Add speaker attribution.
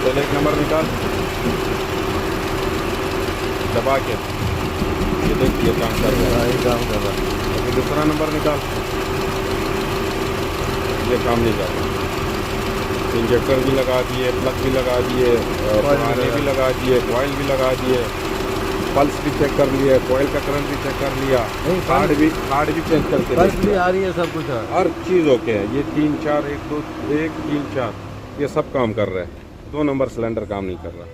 Speaker 1: चल एक नंबर निकाल दबा के, ये देखिए काम कर रहा है।
Speaker 2: ये काम कर रहा है।
Speaker 1: अभी दूसरा नंबर निकाल, ये काम नहीं कर रहा। इंजेक्टर भी लगा दिए, प्लग भी लगा दिए, पुराने भी लगा दिए, कॉइल भी लगा दिए, पल्स भी चेक कर लिए, कॉइल का करंट भी चेक कर लिया, कार्ड भी चेंज करके
Speaker 2: बस
Speaker 1: देख
Speaker 2: भी
Speaker 1: लिया।
Speaker 2: आ रही है, सब कुछ है।
Speaker 1: हर चीज़ ओके है। ये 3 4 1 2 1 3 4 ये सब काम कर रहा है। 2 नंबर सिलेंडर काम नहीं कर रहा।